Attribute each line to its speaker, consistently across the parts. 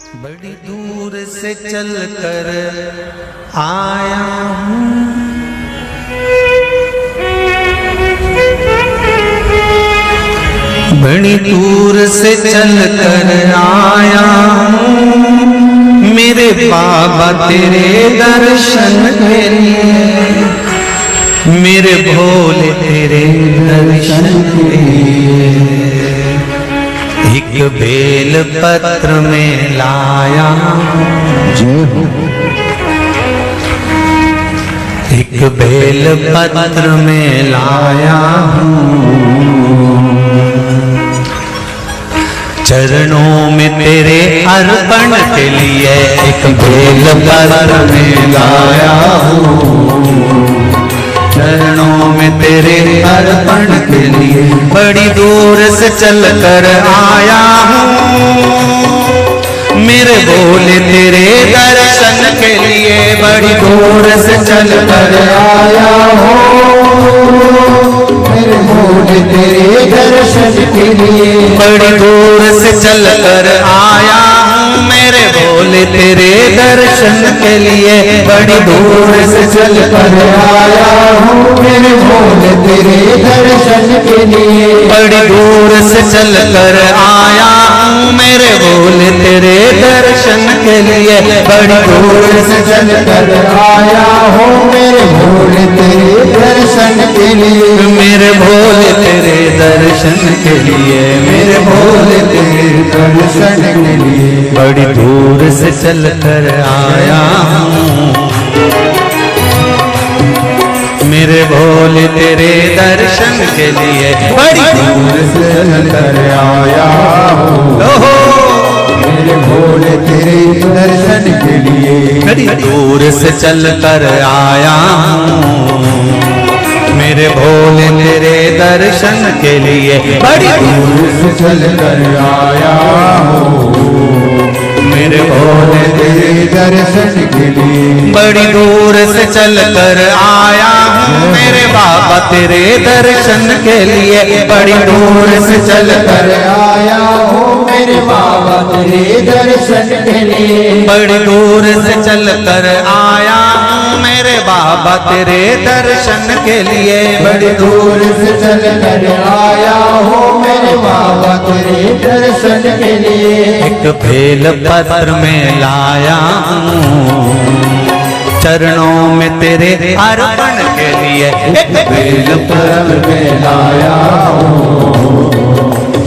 Speaker 1: बड़ी दूर से चल कर आया हूँ, बड़ी दूर से चल कर आया हूँ मेरे बाबा तेरे दर्शन के लिए, मेरे भोले तेरे दर्शन के लिए। एक बेल पत्र में लाया जय हो, एक बेल पत्र में लाया हूँ, चरणों में तेरे अर्पण के लिए एक बेल पत्र में लाया हूँ, चरणों में तेरे अर्पण के लिए। बड़ी दूर से चल कर आया हूँ मेरे भोले तेरे दर्शन के लिए, बड़ी दूर से चल कर आया हूँ मेरे भोले तेरे दर्शन के लिए, बड़ी दूर से चल कर आया हूँ मेरे भोले तेरे दर्शन के लिए, बड़ी दूर से चल कर आया हूँ मेरे भोले तेरे दर्शन के लिए, बड़ी दूर से चल कर आया हूँ मेरे भोले तेरे दर्शन के लिए, बड़ी दूर से चल कर आया हूँ मेरे भोले तेरे दर्शन के लिए, मेरे भोले तेरे दर्शन के लिए, मेरे भोले तेरे दर्शन के लिए। बड़ी दूर से चल कर आया हूँ मेरे भोले तेरे दर्शन के लिए, बड़ी दूर से चल कर आया हूँ मेरे भोले तेरे दर्शन के लिए, बड़ी दूर से चल कर आया हूँ मेरे भोले तेरे दर्शन के लिए, बड़ी दूर से चल कर आया हूँ मेरे भोले तेरे दर्शन के लिए, बड़ी दूर से चल कर आया हूँ मेरे बाबा तेरे दर्शन के लिए, बड़ी दूर से चल कर आया हूँ मेरे बाबा तेरे दर्शन के लिए, बड़ी दूर से चल कर आया हूँ मेरे बाबा तेरे दर्शन के लिए, बड़ी दूर से चल कर आया हूँ मेरे बाबा तेरे दर्शन के लिए। एक बेल पत्र में लाया हूँ चरणों में तेरे अर्पण के लिए, एक बेल पत्र में लाया हूँ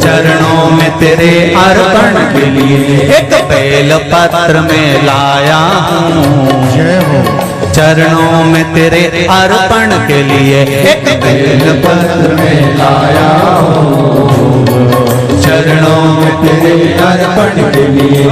Speaker 1: चरणों में तेरे अर्पण के लिए, एक बेल पत्र में लाया हूँ चरणों में तेरे अर्पण के लिए, एक बेल पत्र में लाया हूँ चरणों में तेरे अर्पण के लिए।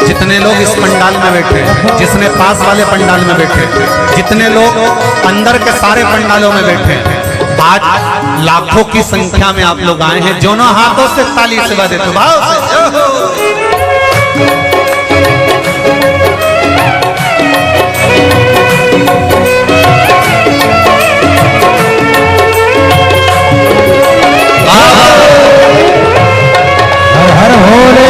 Speaker 1: जितने लोग इस पंडाल में बैठे, जिसने पास वाले पंडाल में बैठे, जितने लोग अंदर के सारे पंडालों में बैठे, आज लाखों की संख्या में आप लोग आए हैं, दोनों हाथों से ताली से बजा देते भाव से। हर हर भोले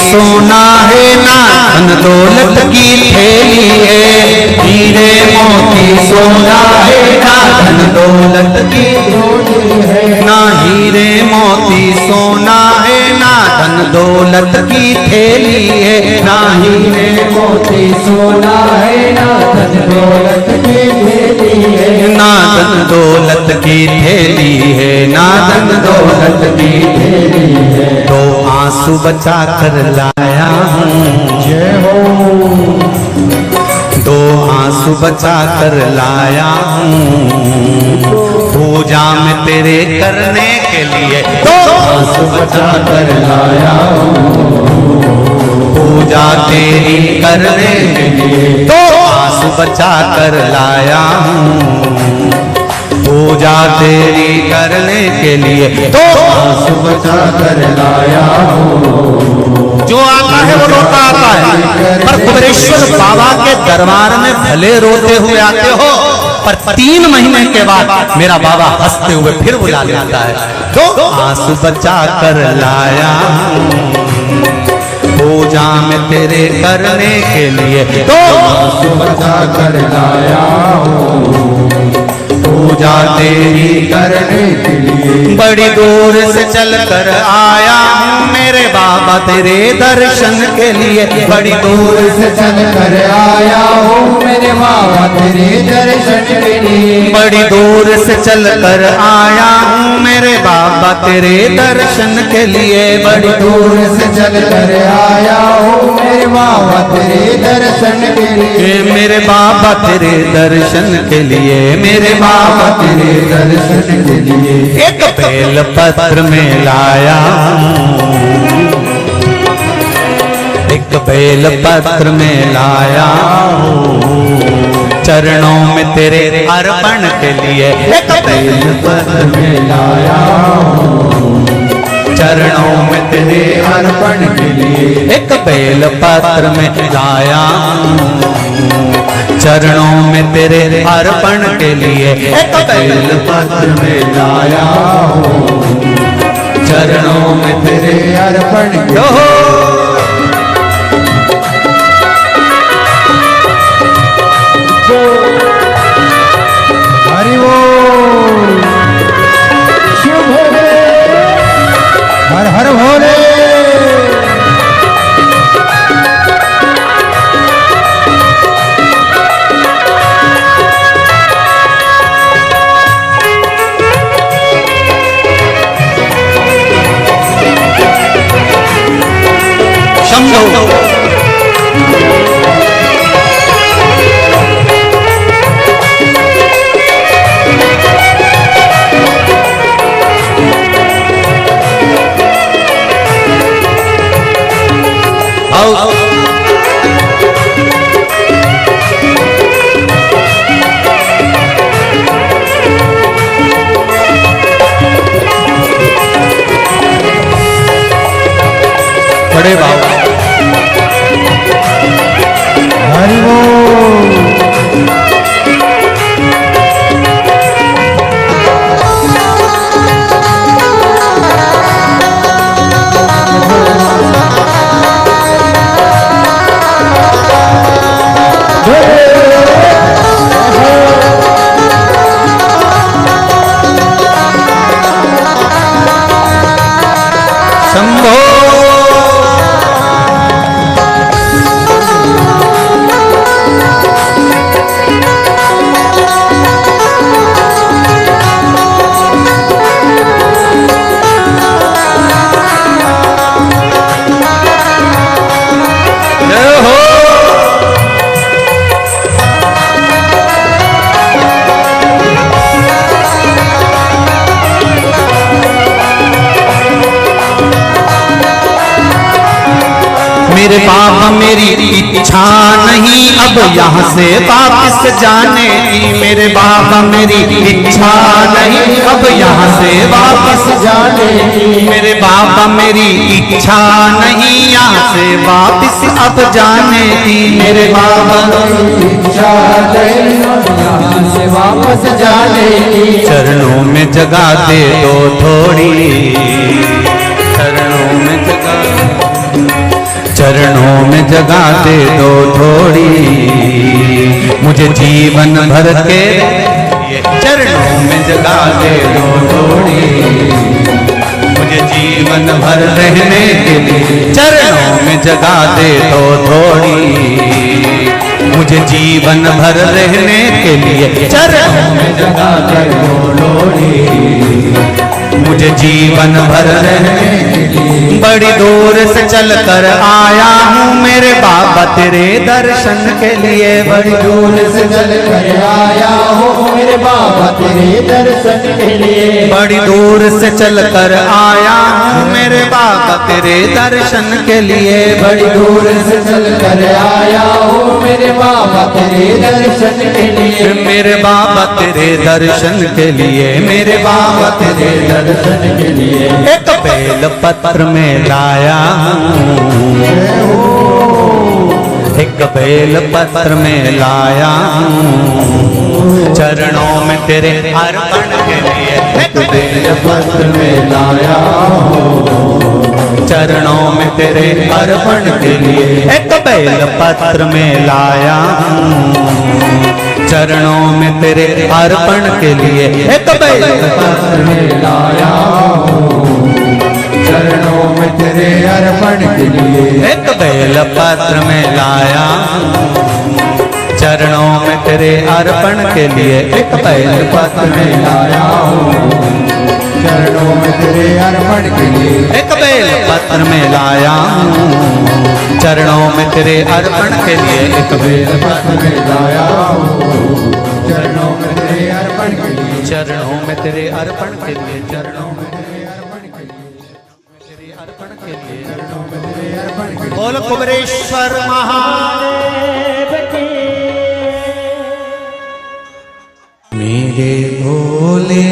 Speaker 1: सोना है ना धन दौलत की थैली है, हीरे मोती सोना है ना धन दौलत की थैली है, ना हीरे मोती सोना है ना धन दौलत की थैली है, ना हीरे मोती सोना है, ना धन दौलत की थैली है, ना धन दौलत की थैली है, ना धन दौलत की थैली है। तो आंसू बचा कर लाया हूँ, जय हो। दो आंसू बचा कर लाया हूँ पूजा में तेरे करने के लिए, दो आंसू बचा कर लाया हूँ पूजा तेरी करने के लिए, दो आंसू बचा कर लाया हूँ पूजा तेरी करने के लिए, दो आंसू बचा कर लाया हूँ। जो आता है वो रोता आता है, पर कुबेरेश्वर बाबा के दरबार में भले रोते हुए आते हो, पर 3 महीने के बाद मेरा बाबा हंसते हुए फिर बुला लेता है। दो आंसू बचा कर लाया पूजा में तेरे करने के लिए, दो आंसू बचा कर लाया पूजा तेरी करने के लिए। बड़ी दूर से चल कर आया हूँ मेरे बाबा तेरे दर्शन के लिए, बड़ी दूर से चल कर आया हूँ मेरे बाबा तेरे दर्शन के लिए, बड़ी दूर से चल कर आया हूँ मेरे बाबा तेरे दर्शन के लिए, बड़ी दूर से चल कर आया हूँ मेरे बाबा तेरे दर्शन के लिए, मेरे बाबा तेरे दर्शन के लिए, मेरे बाबा तेरे दर्शन के लिए। एक बेल पत्र में लाया, एक बेल पत्र में लाया चरणों में तेरे अर्पण के लिए, एक बेल पत्र में लाया चरणों में तेरे अर्पण के लिए, एक बेल पत्र में लाया चरणों में तेरे अर्पण के लिए, एक बेल पत्र में लाया चरणों में तेरे अर्पण के लिए। हरि बोल, शिव भोले, हर हर भोले। बड़े बाबा हरि बोल। शंभो मेरे बाबा मेरी इच्छा नहीं अब यहाँ से वापस जाने की, मेरे बाबा मेरी इच्छा नहीं अब यहाँ से वापस जाने की, मेरे बाबा मेरी इच्छा नहीं यहाँ से वापस अब जाने की, मेरे बाबा मेरी इच्छा नहीं यहाँ से वापस जाने की। चरणों में जगह दे दो थोड़ी, चरणों में जगह, चरणों में जगह दे दो थोड़ी, मुझे जीवन भर के चरणों में जगह दे दो थोड़ी, मुझे जीवन भर रहने के लिए चरणों में जगा दे तो थोड़ी, मुझे जीवन भर रहने के लिए चरणों में जगा दे तो थोड़ी, मुझे जीवन भर रहने के लिए। बड़ी दूर से चल कर आया हूँ मेरे बाबा तेरे दर्शन के लिए, बड़ी दूर से चल कर आया हूँ मेरे बाबा तेरे दर्शन के लिए, बड़ी दूर से चल कर आया हूँ मेरे बाबा तेरे दर्शन के लिए, बड़ी दूर से चल कर आया हूँ मेरे बाबा तेरे दर्शन के लिए, मेरे बाबा तेरे दर्शन के लिए, मेरे बाबा तेरे दर्शन के लिए। एक बेल पत्र में लाया हूँ, एक बेल पत्र में लाया हूँ चरणों में तेरे अर्पण के लिए, एक बेल पत्र में लाया हूँ चरणों में तेरे अर्पण के लिए, एक बेल पत्र में लाया हूँ चरणों में तेरे अर्पण के लिए, एक बेल पत्र में लाया हूँ चरणों में तेरे अर्पण के लिए, एक बेल पत्र में लाया चरणों में तेरे अर्पण के लिए, एक बेल पत्र में लाया हूँ चरणों में तेरे अर्पण के लिए, एक बेल पत्र में लाया हूँ चरणों में तेरे अर्पण के लिए, एक बेल पत्र में लाया हूँ चरणों में तेरे अर्पण के लिए, चरणों में तेरे अर्पण के लिए, चरणों में तेरे अर्पण के लिए, अर्पण के लिए, चरणों में तेरे अर्पण के लिए। बोल कुबरेश्वर महादेव की। मेरे भोले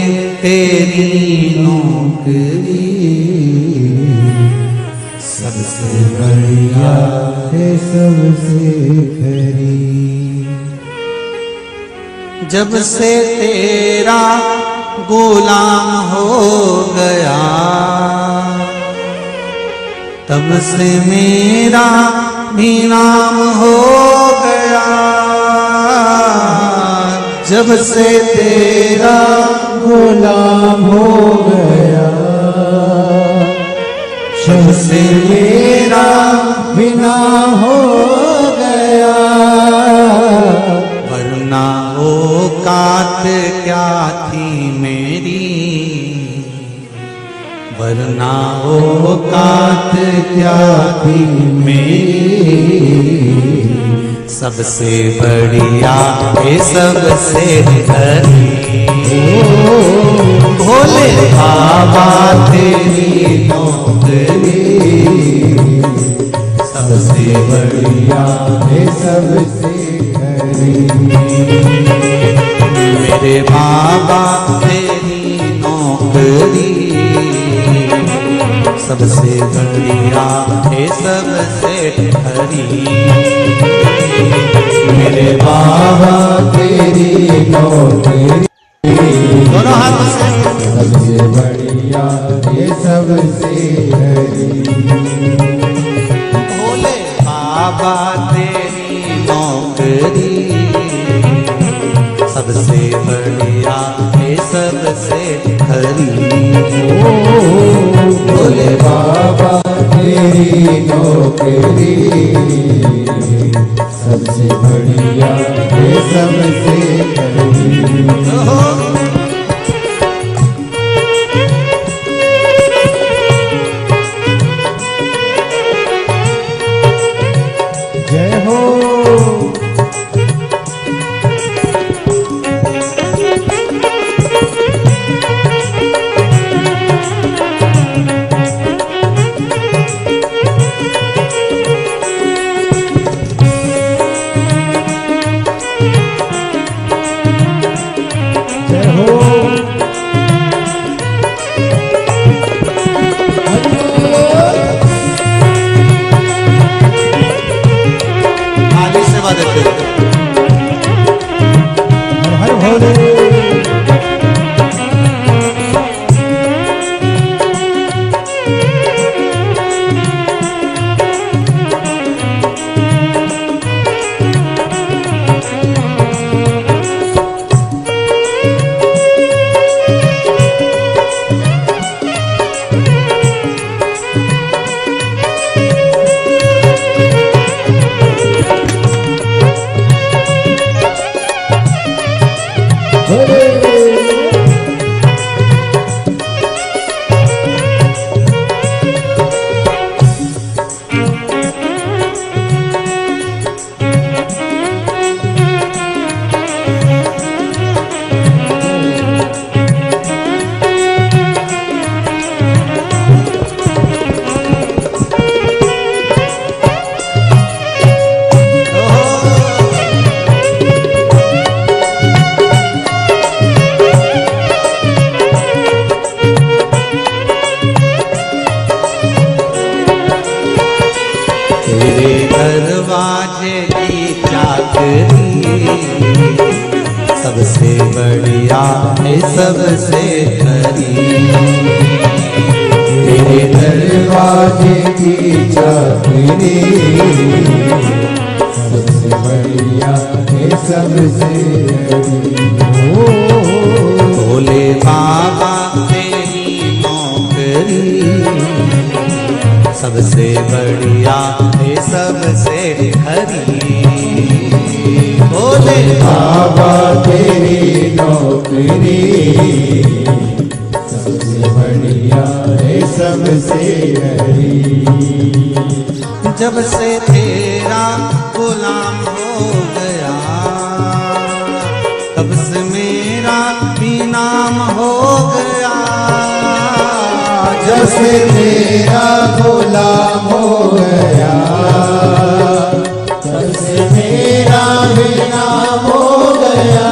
Speaker 1: तेरी नौकरी सबसे बढ़िया है सबसे खरी, जब से तेरा गुलाम हो गया तब से मेरा भी नाम हो गया, जब से तेरा गुलाम हो गया तब से मेरा भी नाम हो गया, वरना औकात क्या थी मेरी, वरना औकात क्या थी मेरी, सबसे बढ़िया है सबसे खरी, भोले बाबा तेरी नौकरी सबसे बढ़िया है सबसे खरी, मेरे बाबा तेरी नौकरी सबसे बढ़िया है सबसे खरी, मेरे बाबा तेरी नौकरी दोनों हाथ से सबसे बढ़िया है सबसे खरी, भोले बाबा तेरी नौकरी सबसे बढ़िया है सबसे खरी, भोले बाबा तेरी नौकरी सबसे बढ़िया है सबसे खरी। जय हो जय हो चाकरी सबसे बढ़िया है सबसे खरी। तेरे दरवाजे की चाकरी सबसे बढ़िया है सबसे खरी। भोले बाबा तेरी नौकरी सबसे बढ़िया है सबसे खरी। भोले
Speaker 2: बाबा तेरी नौकरी सबसे बढ़िया है सबसे खरी।
Speaker 1: जब से तेरा गुलाम हो गया तब से मेरा भी नाम हो गया।
Speaker 2: जब से तेरा गुलाम हो गया तब से मेरा भी नाम हो गया।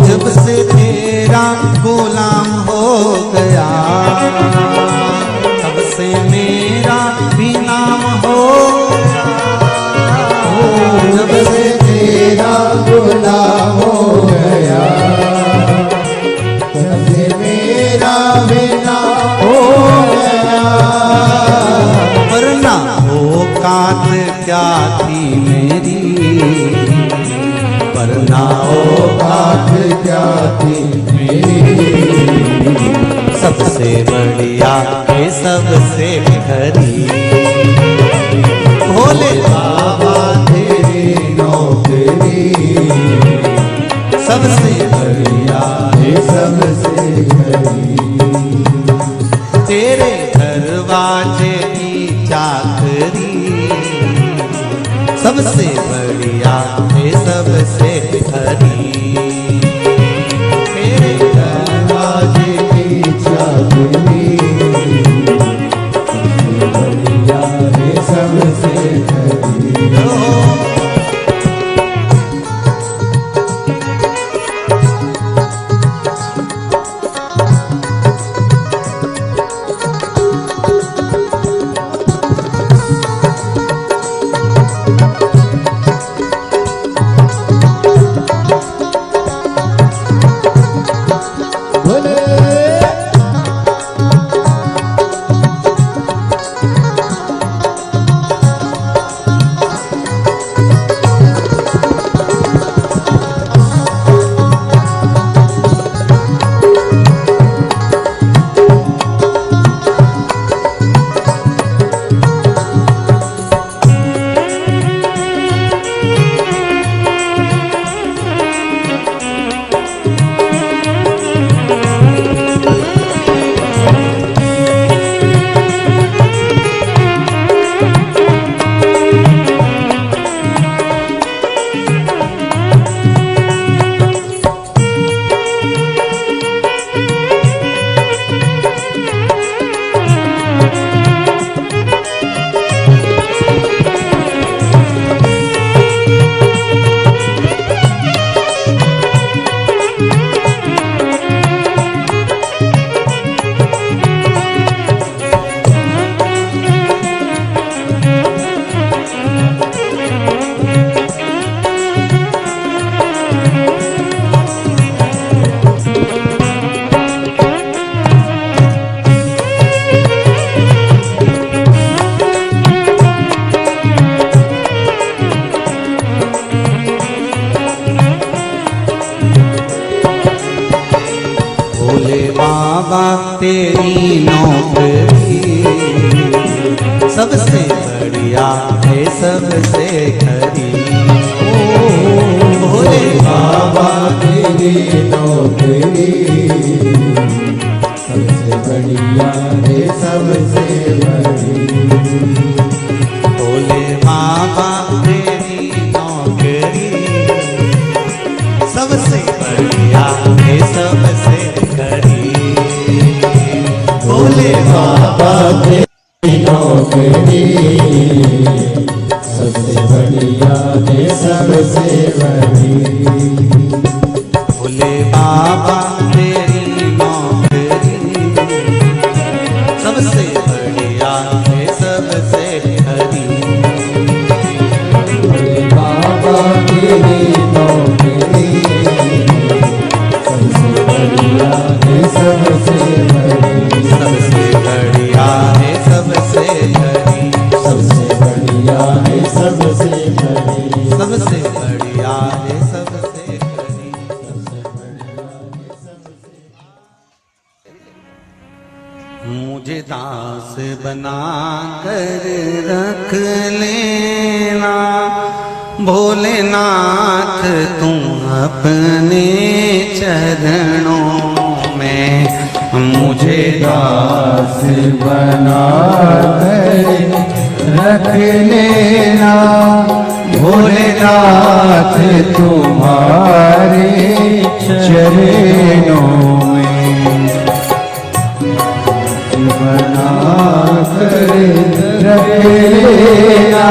Speaker 1: जब से तेरा गुलाम हो गया तब से मेरा भी नाम हो गया।
Speaker 2: जब से तेरा गुलाम हो गया तब से मेरा भी नाम हो गया।
Speaker 1: वरना औकात क्या थी मेरी, वरना
Speaker 2: औकात क्या थी मेरी।
Speaker 1: सबसे बढ़िया है सबसे खरी। भोले
Speaker 2: बाबा तेरी नौकरी
Speaker 1: सबसे
Speaker 2: बढ़िया है सबसे खरी।
Speaker 1: तेरे दरवाजे की चाकरी सबसे बढ़िया है सबसे खरी। तेरे
Speaker 2: दरवाजे की चाकरी सबसे बढ़िया है सबसे खरी।
Speaker 1: बाबा तेरी नौकरी सबसे बढ़िया है सबसे खरी। भोले
Speaker 2: बाबा तेरी नौकरी सबसे बढ़िया है सबसे बड़ी।
Speaker 1: भोले बाबा तेरी नौकरी सबसे बढ़िया है सबसे खरी। भोले
Speaker 2: बाबा तेरी नौकरी सबसे बढ़िया है सबसे बड़ी।
Speaker 1: भोले बाबा तेरी नौकरी सबसे बढ़िया है सबसे खरी।
Speaker 2: भोले बाबा
Speaker 1: बना कर रख लेना भोलेनाथ तुम अपने चरणों में मुझे
Speaker 2: दास बना कर रख लेना भोलेनाथ तुम्हारे चरणों में बना कर रख लेना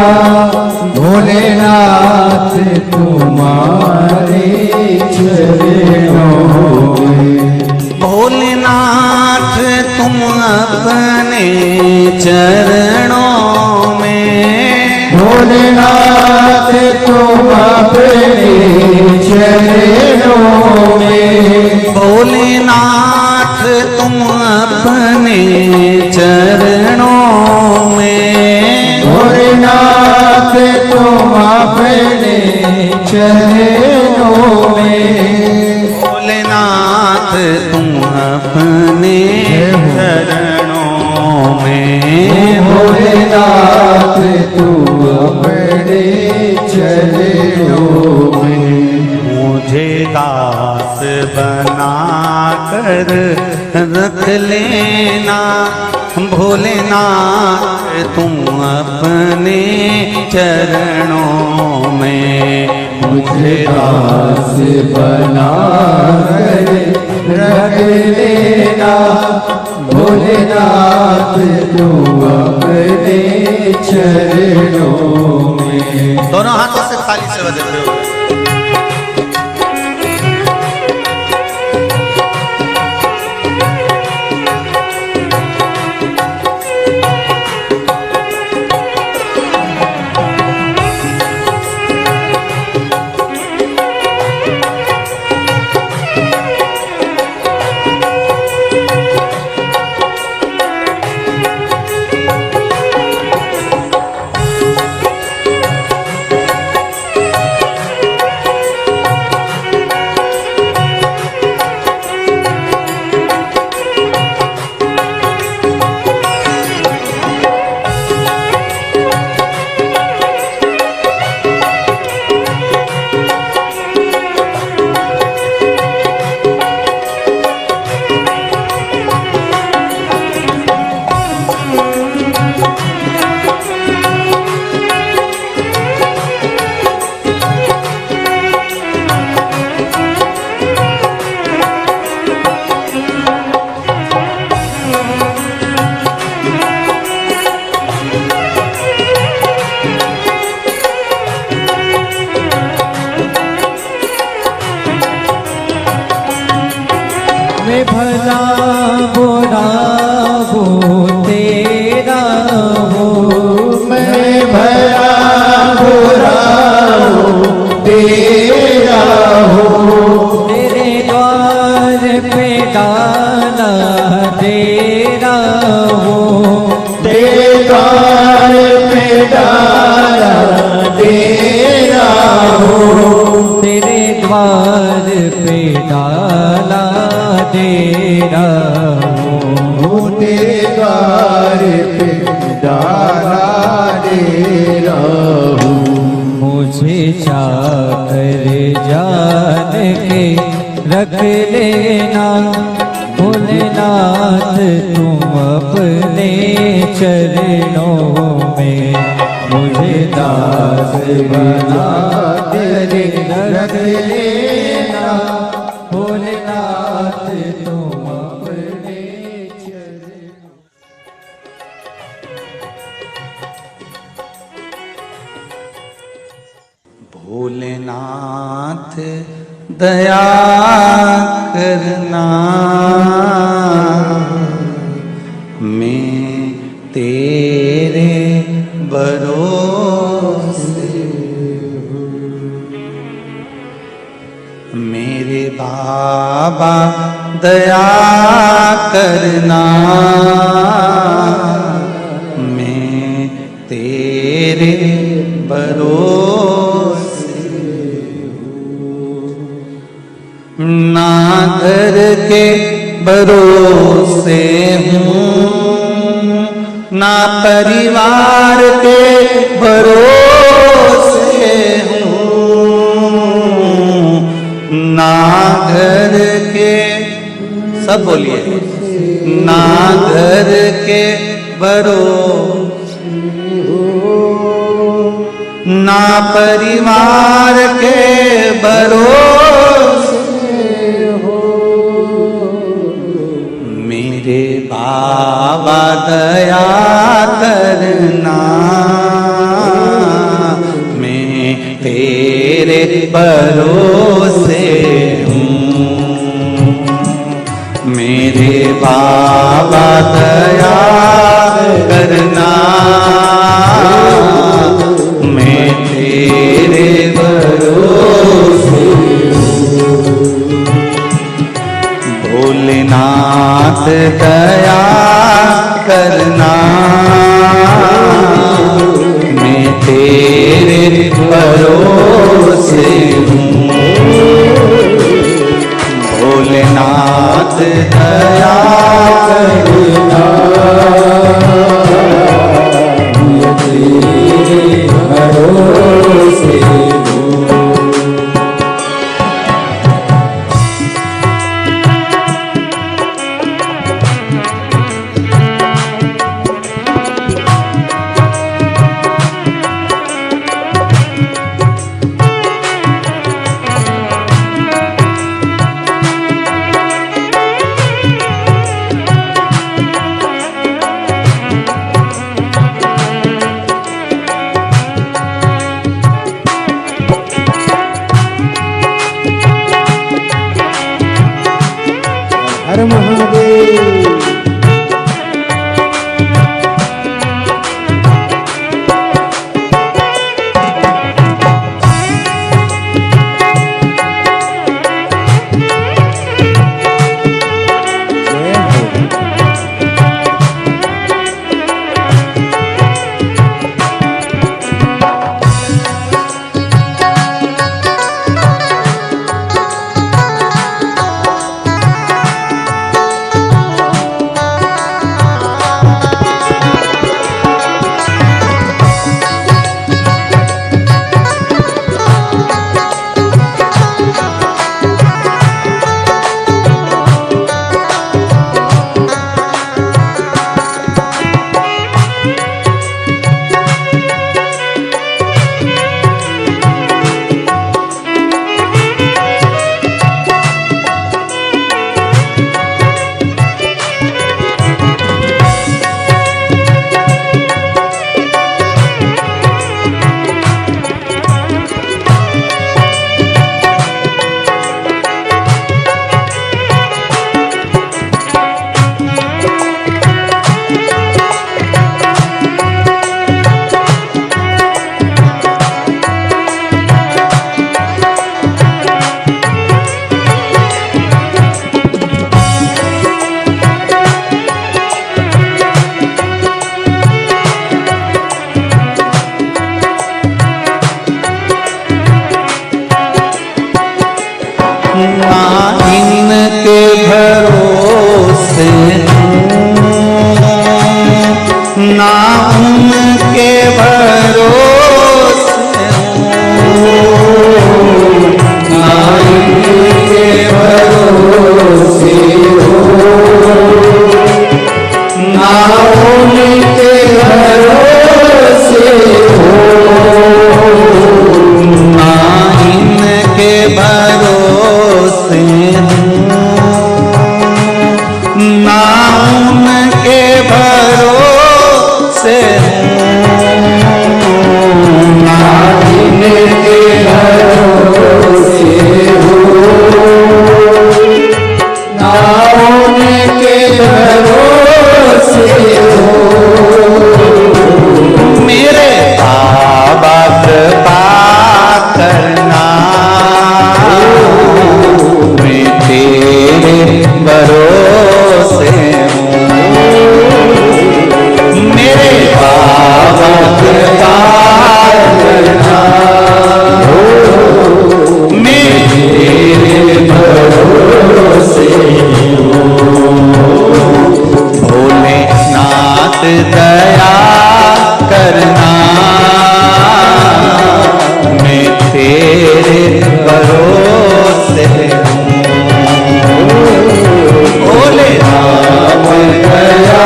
Speaker 2: भोलेनाथ तुम्हारे चरणों में
Speaker 1: भोलेनाथ तुम अपने चरणों में
Speaker 2: भोलेनाथ तुम अपने चरणों में
Speaker 1: भोलेनाथ तुम अपने चरणों में
Speaker 2: भोलेनाथ तुम अपने चरणों में
Speaker 1: भोलेनाथ तुम अपने चरणों में
Speaker 2: भोलेनाथ तुम अपने चरणों में
Speaker 1: मुझे दास बना कर रख लेना भोलेनाथ तुम अपने चरणों में
Speaker 2: मुझे दास बना कर रख लेना भोलेनाथ तुम अपने चरणों में
Speaker 1: दोनों हाथों से खाली से बदलते हो
Speaker 2: मैं भला बुरा वो तेरा हो मैं भला बुरा वो तेरा हो तेरे द्वार पे डाला तेरा हो तेरे द्वार पे डाला तेरा हो तेरे द्वार पे डाला तेरा हो तेरे द्वार पे डाला तेरा हो मुझे चाकर जान के रख लेना भोलेनाथ तुम अपने चरणों में मुझे दास बना तेरे रख लेना भोलेनाथ तुम अपने चरणों
Speaker 1: भोलेनाथ दया करना मैं तेरे भरोसे मेरे बाबा दया करना मैं तेरे भरोसे ना घर के भरोसे हूँ ना परिवार के भरोसे हूँ, ना घर के, सब बोलिए, ना घर के भरोसे, ना परिवार के भरोसे हो। मेरे बाबा दया करना, मैं तेरे भरोसे हूँ। मेरे बाबा दया करना, मैं तेरे भरोसे हूँ। भोलेनाथ दया करना, मैं तेरे भरोसे हूँ। भोलेनाथ दया करना, मैं तेरे भरोसे हूँ।
Speaker 2: हर महादेव।
Speaker 1: ना इनके भरोसे ना उनके भरोसे ना इनके भरोसे ना उनके भरोसे ना इनके भरोसे ना उनके भरोसे भरोसे भोले राम दया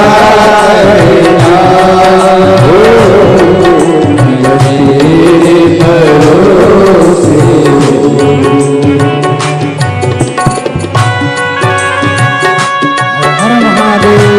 Speaker 2: तेरे भरोसे हर महादेव।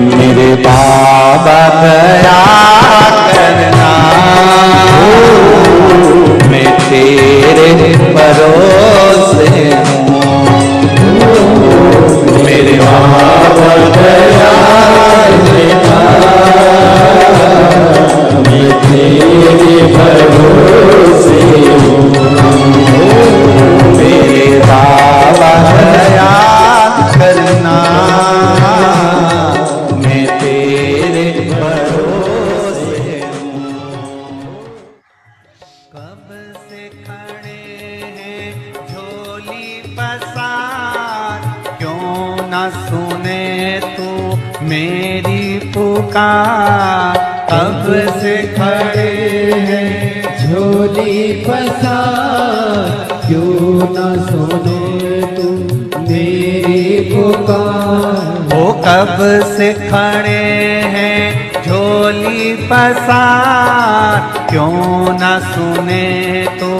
Speaker 1: मेरे बाबा दया करना मैं तेरे भरोसे हूँ मेरे बाबा दया करना मैं तेरे भरोसे हूँ मेरे बाबा दया करना कब से खड़े हैं झोली पसार क्यों न सुने तू मेरी पुकार कब से खड़े हैं
Speaker 2: झोली पसार क्यों न सुने तू मेरी पुकार।
Speaker 1: वो कब से खड़े हैं झोली पसार क्यों न सुने तो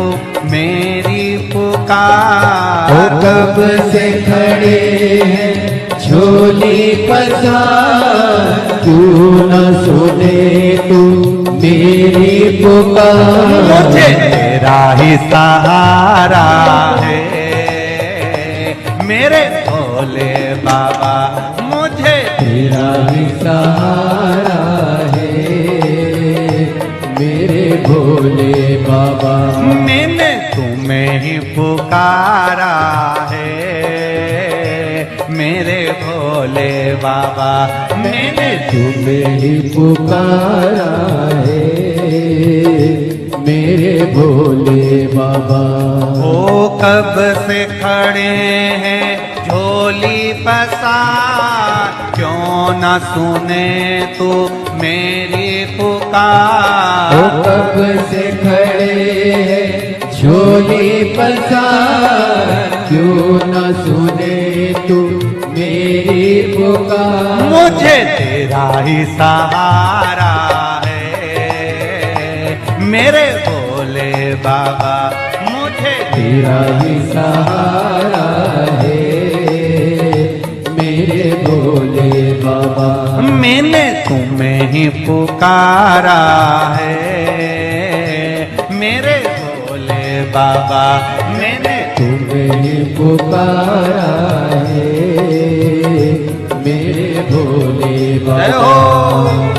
Speaker 1: मेरी पुकार।
Speaker 2: वो कब से खड़े हैं झोली पसार क्यों न सुने तू मेरी पुकार।
Speaker 1: मुझे तेरा ही सहारा है मेरे भोले बाबा मुझे
Speaker 2: तेरा ही सहारा है मेरे भोले बाबा।
Speaker 1: मैंने तुम्हें ही पुकारा है मेरे भोले बाबा मैंने
Speaker 2: तुम्हें ही पुकारा है मेरे भोले बाबा।
Speaker 1: वो कब से खड़े हैं झोली पसार क्यों न सुने तू मेरी पुकार।
Speaker 2: वो कब से खड़े हैं झोली पसार क्यों न सुने तू मेरी पुकार।
Speaker 1: मुझे तेरा ही सहारा है मेरे भोले बाबा मुझे
Speaker 2: तेरा ही सहारा है मेरे भोले बाबा।
Speaker 1: मैंने तुम्हें ही पुकारा है मेरे भोले बाबा मैंने
Speaker 2: तुम्हें ही पुकारा है मेरे भोले
Speaker 1: जय
Speaker 2: बाबा।
Speaker 1: हो।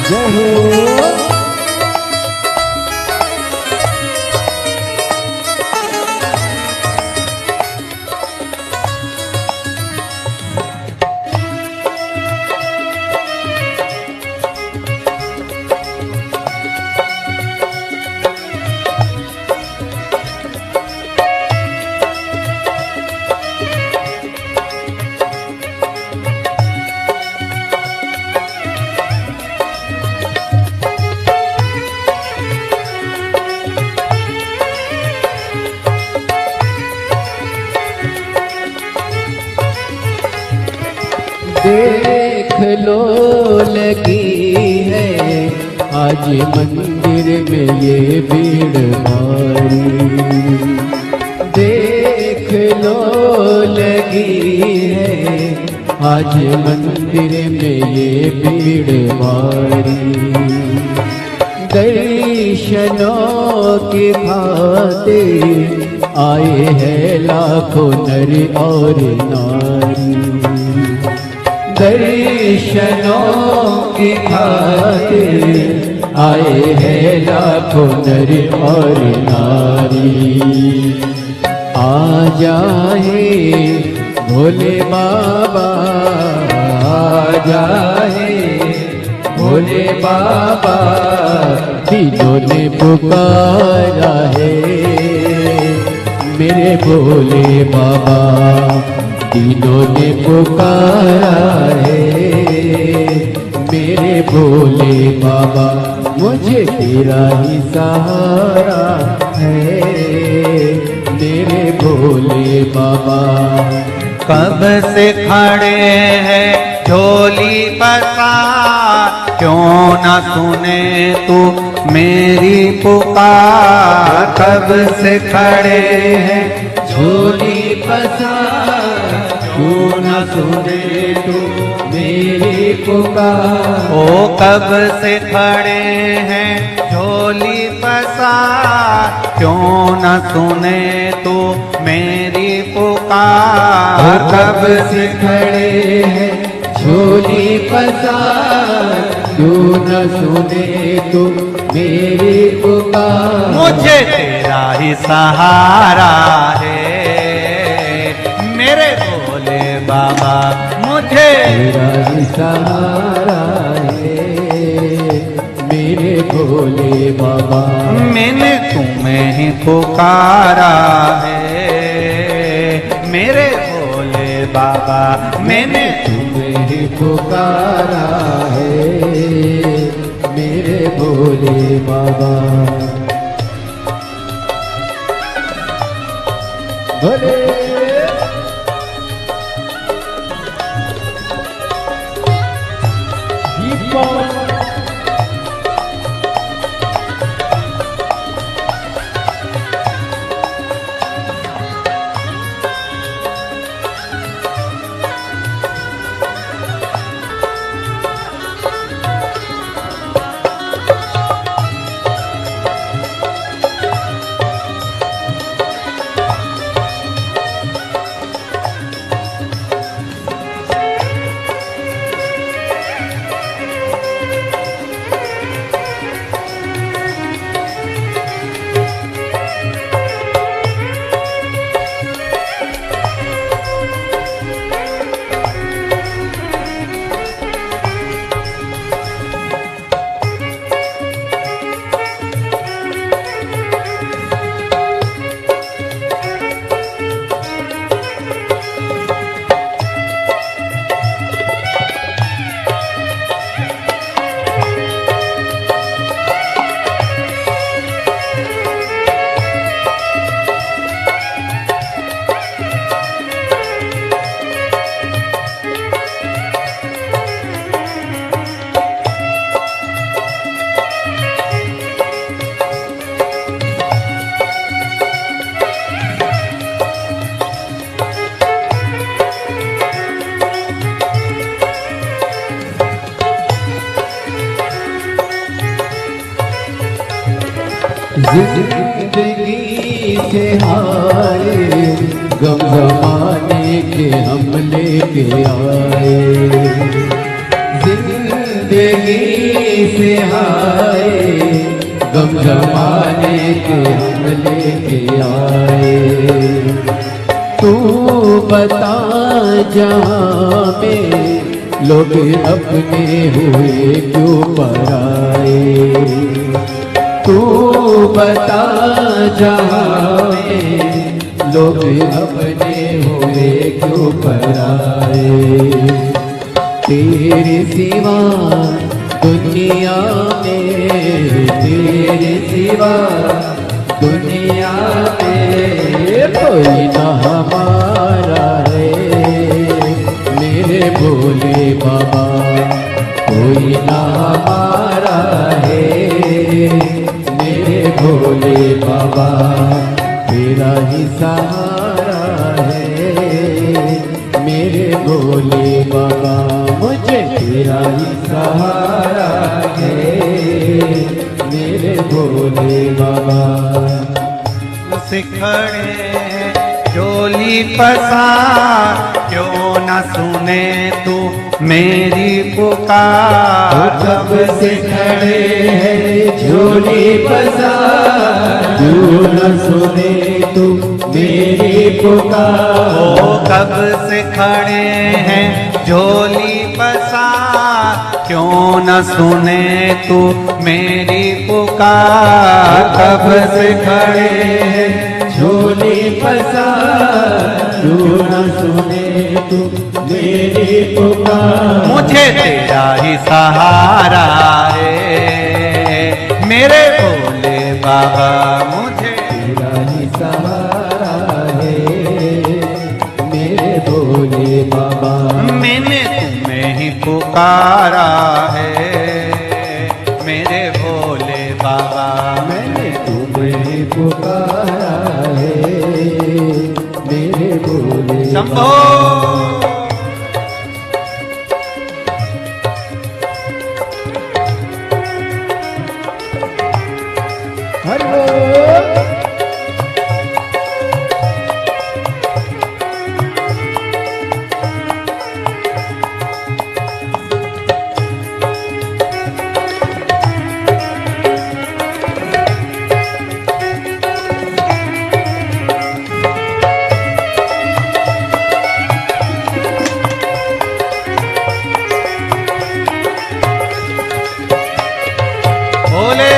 Speaker 2: जय हो। देख लो लगी है आज मंदिर में ये भीड़ भारी। देख लो लगी है आज मंदिर में ये भीड़ भारी। दर्शनों की खातिर आए हैं लाखों नर और नारी। दर्शनों की खातिर आए हैं लाखों नर और नारी। आ जाए भोले बाबा, आ जाए भोले बाबा, दिलों ने पुकारा है मेरे भोले बाबा। दिलों ने पुकारा है मेरे भोले बाबा। मुझे तेरा ही सहारा है मेरे भोले बाबा।
Speaker 1: कब से खड़े हैं झोली पसार, क्यों न सुने तू मेरी पुकार। कब से खड़े हैं
Speaker 2: झोली पसार, क्यों न सुने तू मेरी पुकार।
Speaker 1: ओ कब से खड़े हैं झोली पसार, क्यों न सुने तू मेरी पुकार।
Speaker 2: कब से खड़े हैं झोली पसार, क्यों न सुने तू मेरी पुकार।
Speaker 1: मुझे तेरा ही सहारा है मेरे भोले बाबा। मुझे
Speaker 2: तेरा ही सहारा है मेरे भोले बाबा।
Speaker 1: मैंने तुम्हें ही पुकारा है मेरे भोले बाबा। मैंने
Speaker 2: तुम्हें ही पुकारा है मेरे भोले बाबा। भोले जिंदगी से हारे गम जमाने के हम लेके आए। जिंदगी से हारे गम जमाने के हम लेके आए। तू बता जहाँ में लोग अपने हुए क्यों पराए। तू बता जहाँ में लोग अपने हुए क्यों पराए। तेरे सिवा दुनिया में, तेरे सिवा दुनिया में कोई ना हमारा है। मेरे भोले बाबा कोई ना हमारा है। मेरे भोले बाबा तेरा ही सहारा है। मेरे भोले बाबा मुझे तेरा ही सहारा है। मेरे भोले बाबा
Speaker 1: सिखड़े चोली पसार क्यों न सुने तू मेरी पुकार।
Speaker 2: कब से खड़े हैं झोली पसार क्यों न सुने तू मेरी पुकार।
Speaker 1: ओ कब से खड़े हैं झोली पसार क्यों न सुने तू मेरी पुकार।
Speaker 2: कब से खड़े हैं झोली पसार क्यों न सुने तू मेरी पुकार।
Speaker 1: मुझे तेरा ही सहारा है मेरे भोले बाबा। मुझे
Speaker 2: तेरा ही सहारा है मेरे भोले बाबा।
Speaker 1: मैंने तुम्हें ही पुकारा है मेरे भोले बाबा।
Speaker 2: मैंने तुम्हें पुकारा है मेरे भोले
Speaker 1: शंभो
Speaker 2: हेलो।
Speaker 1: भोले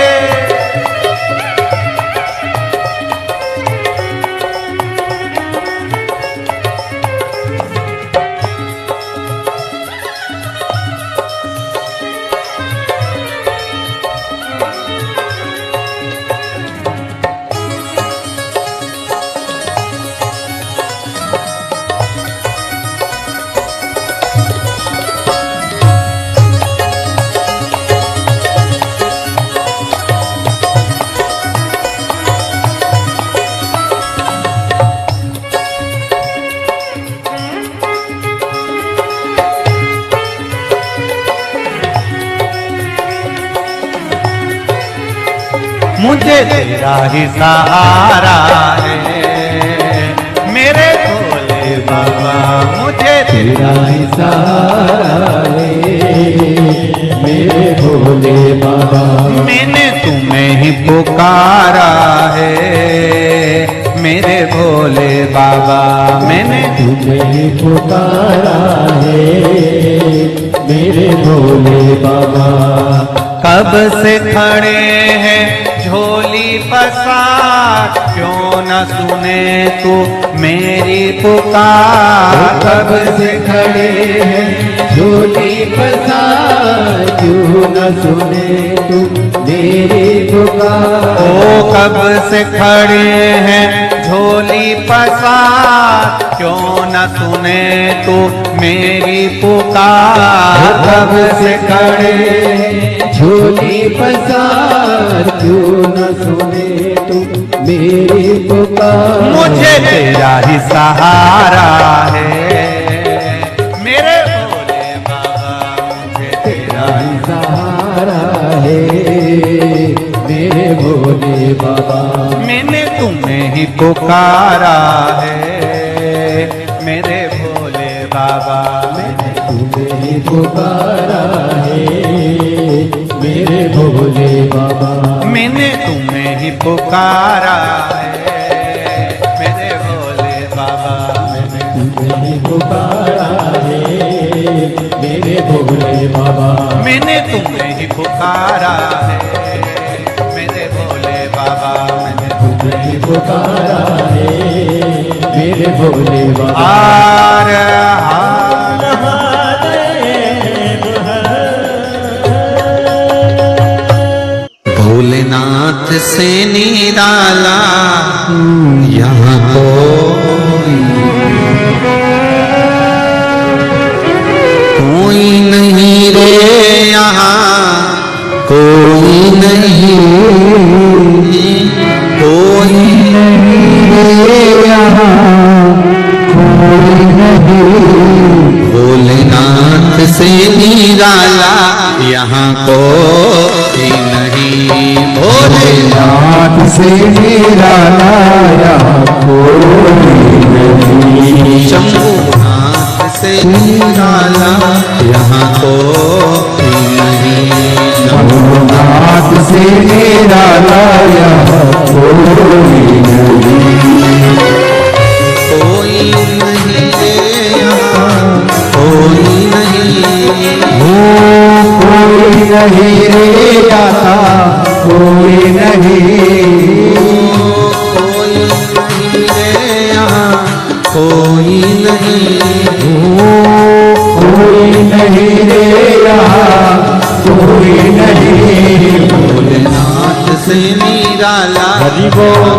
Speaker 1: मुझे तेरा ही सहारा है मेरे भोले बाबा। मुझे
Speaker 2: तेरा ही सहारा है मेरे भोले बाबा।
Speaker 1: मैंने तुम्हें ही पुकारा है मेरे भोले बाबा। मैंने
Speaker 2: तुम्हें ही पुकारा है मेरे भोले बाबा।
Speaker 1: कब से खड़े हैं झोली पसार क्यों न सुने तू मेरी पुकार।
Speaker 2: कब से खड़े हैं झोली पसार क्यों न सुने तू मेरी पुकार।
Speaker 1: ओ कब से खड़े हैं झोली पसार क्यों न सुने तू मेरी पुकार।
Speaker 2: कब से खड़े हैं झोली पसार क्यों न सुने तू मेरी पुकार।
Speaker 1: मुझे तेरा ही सहारा है मेरे भोले बाबा। मुझे
Speaker 2: तेरा ही सहारा है मेरे भोले बाबा।
Speaker 1: मैंने तुम्हें ही पुकारा है मेरे भोले बाबा।
Speaker 2: मैंने तुम्हें ही पुकारा है मेरे भोले बाबा।
Speaker 1: मैंने तुम्हें ही पुकारा है मेरे भोले बाबा।
Speaker 2: मैंने तुम्हें ही पुकारा है मेरे भोले बाबा।
Speaker 1: मैंने तुम्हें ही पुकारा है मेरे भोले बाबा। मैंने
Speaker 2: तुम्हें ही पुकारा है मेरे भोले बाबा।
Speaker 1: हार हार भोलेनाथ से निराला यहाँ कोई नहीं रे, यहाँ कोई नहीं, कोई
Speaker 2: रे यहाँ कोई नहीं।
Speaker 1: भोलेनाथ से निराला यहाँ कोई नहीं।
Speaker 2: भोलेनाथ से निराला यहाँ कोई नहीं।
Speaker 1: शंभुनाथ से निराला यहाँ कोई नहीं।
Speaker 2: शंभुनाथ से निराला यहाँ कोई नहीं।
Speaker 1: कोई नहीं रे यहाँ कोई नहीं।
Speaker 2: कोई नहीं रे आता कोई नहीं।
Speaker 1: कोई नहीं रे यहाँ कोई नहीं।
Speaker 2: कोई नहीं रे यहाँ कोई नहीं।
Speaker 1: भोलेनाथ से निराला
Speaker 2: हरि बोल।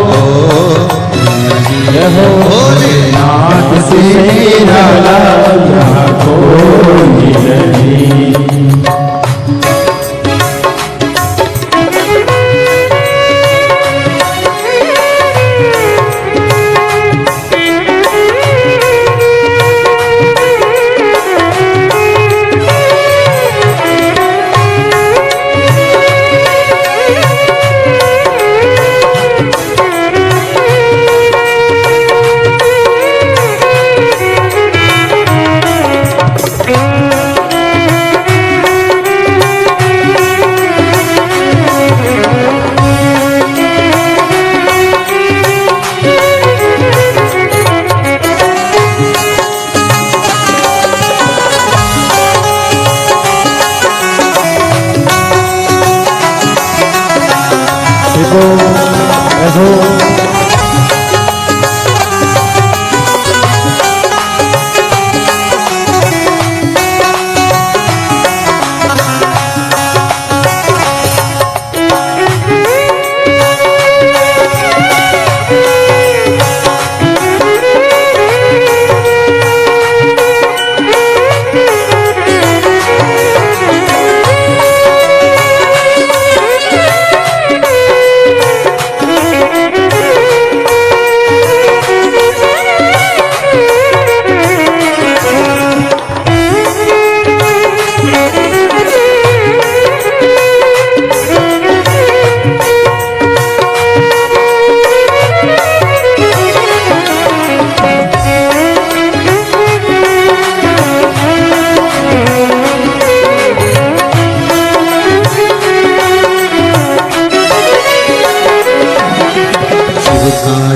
Speaker 2: भोलेनाथ से निराला यहाँ कोई नहीं।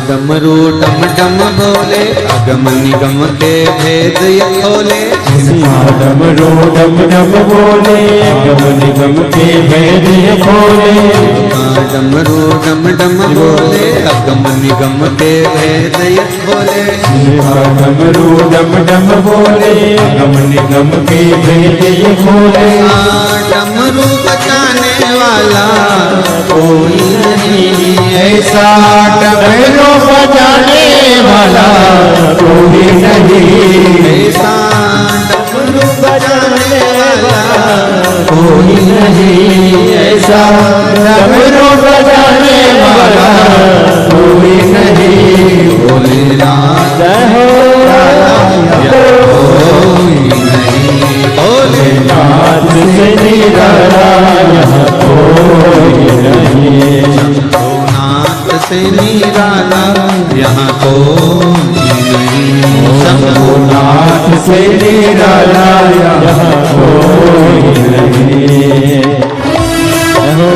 Speaker 1: डमरू डम डम बोले अगम निगम के भेद ये खोले।
Speaker 2: डमरू डम डम बोले अगम निगम के भेद ये खोले।
Speaker 1: डमरू डम डम बोले अगम निगम के भेद ये खोले।
Speaker 2: डमरू डम डम बोले अगम निगम के भेद ये खोले।
Speaker 1: डमरू बजाने वाला कोई नहीं
Speaker 2: ऐसा डमरू बजाने वाला कोई नहीं।
Speaker 1: ऐसा डमरू बजाने वाला
Speaker 2: कोई नहीं। ऐसा डमरू बजाने वाला कोई नहीं।
Speaker 1: भोलेनाथ
Speaker 2: हो
Speaker 1: कोई नहीं।
Speaker 2: भोलेनाथ से निराला यहाँ कोई नहीं।
Speaker 1: से निराला यहाँ कोई नहीं।
Speaker 2: शंभुनाथ से निराला यहाँ कोई नहीं। जय हो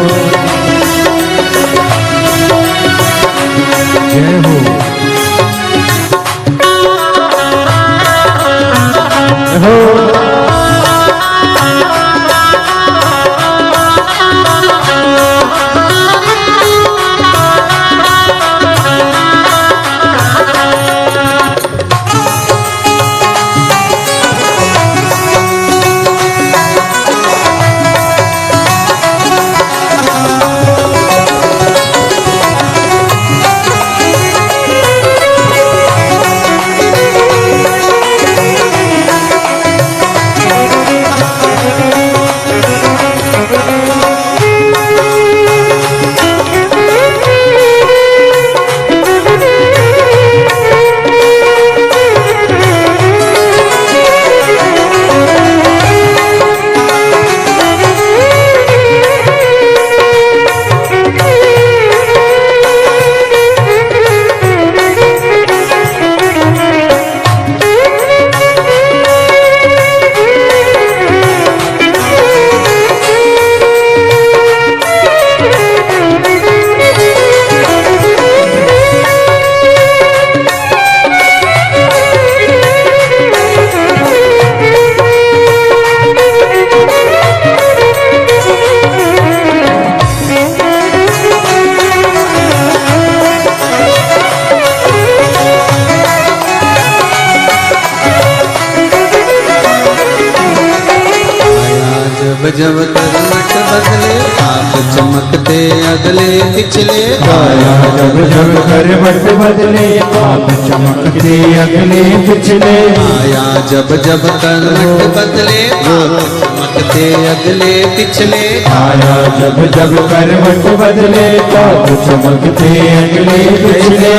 Speaker 1: जब करवट बदले आप चमकते अगले पिछले।
Speaker 2: आया जब जब करवट बदले आप चमकते अगले पिछले।
Speaker 1: आया जब जब करवट बदले आप चमकते अगले पिछले।
Speaker 2: आया जब जब करवट बदले आप चमकते अगले पिछले।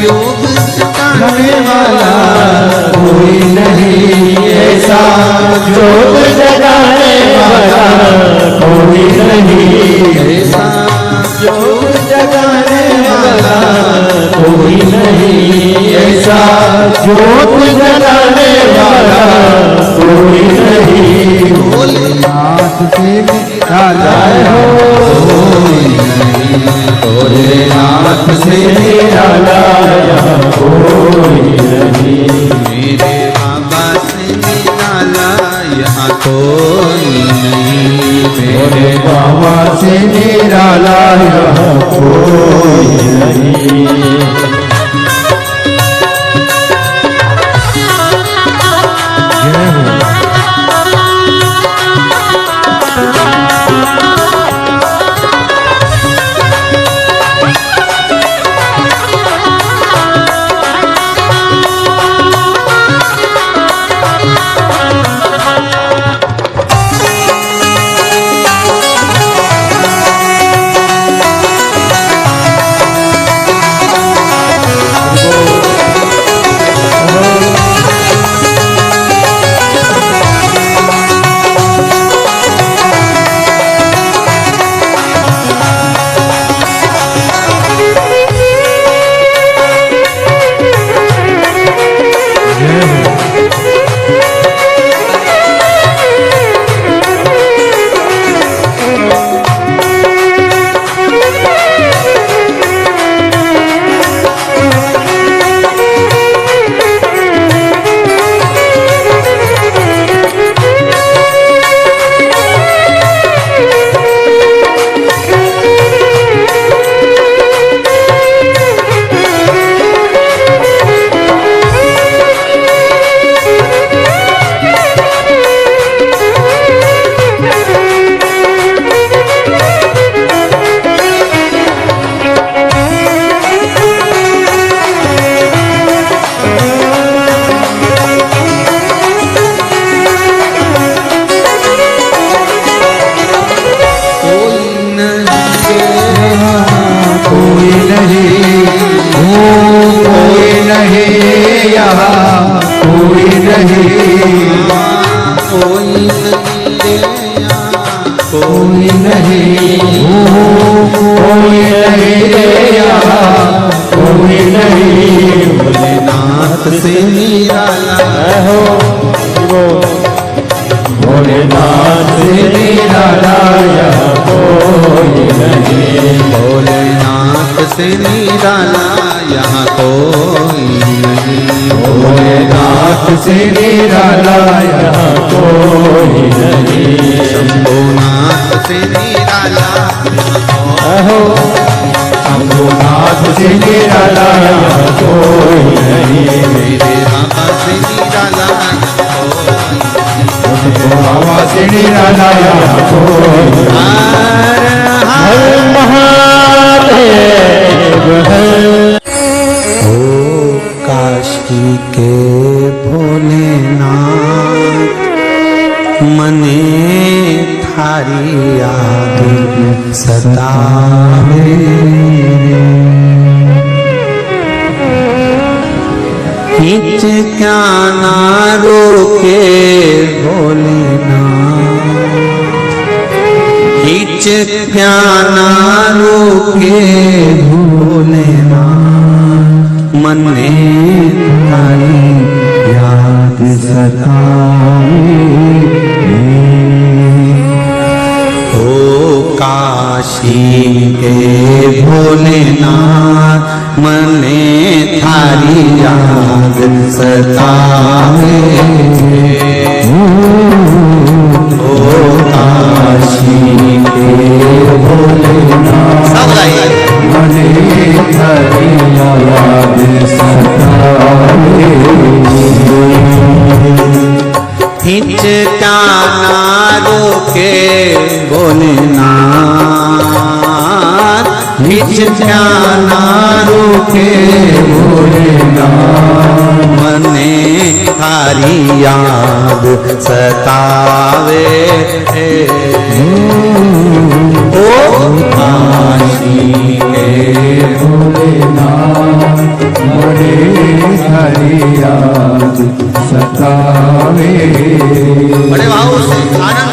Speaker 1: योग जगाने वाला
Speaker 2: कोई नहीं ऐसा, जोग जगाने वाला कोई नहीं ऐसा, जोग जगाने वाला कोई नहीं ऐसा, जोग जगाने वाला कोई नहीं। भोलेनाथ से निराला कोई नहीं, भोलेनाथ से निराला कोई नहीं।
Speaker 1: मेरे बाबा से निराला यहाँ कोई नहीं।
Speaker 2: मेरे बाबा से निराला यहाँ कोई नहीं। कोई नहीं, कोई कोई नहीं रे यहाँ कोई नहीं
Speaker 1: भोलेनाथ से निराला
Speaker 2: हो भोलेनाथ से निराला यहाँ कोई नहीं
Speaker 1: भोलेनाथ से निराला यहाँ कोई नहीं
Speaker 2: भोलेनाथ से निराला यहाँ कोई नहीं
Speaker 1: शंभुनाथ से निराला
Speaker 2: हो शंभुनाथ से निराला यहाँ कोई नहीं
Speaker 1: मेरे बाबा से निराला
Speaker 2: बाबा से निराला यहाँ कोई
Speaker 1: हर
Speaker 2: हर महादेव है
Speaker 1: ओ काशी के भोलेनाथ मने थारी याद सतावे हिच क्या ना रोके भोलेनाथ हिच क्या ना रोके भोलेनाथ मने थारी याद सतावे ओ काशी के भोलेनाथ मने थारी याद सतावे ओ काशी के भोलेनाथ
Speaker 2: मने थारी याद सतावे
Speaker 1: हिचकाना रोके भोलेनाथ हिचकाना रोके भोलेनाथ मने थारी याद सतावे ओ काशी के
Speaker 2: भोलेनाथ मने थारी याद सतावे
Speaker 1: बड़े भाव से आनंद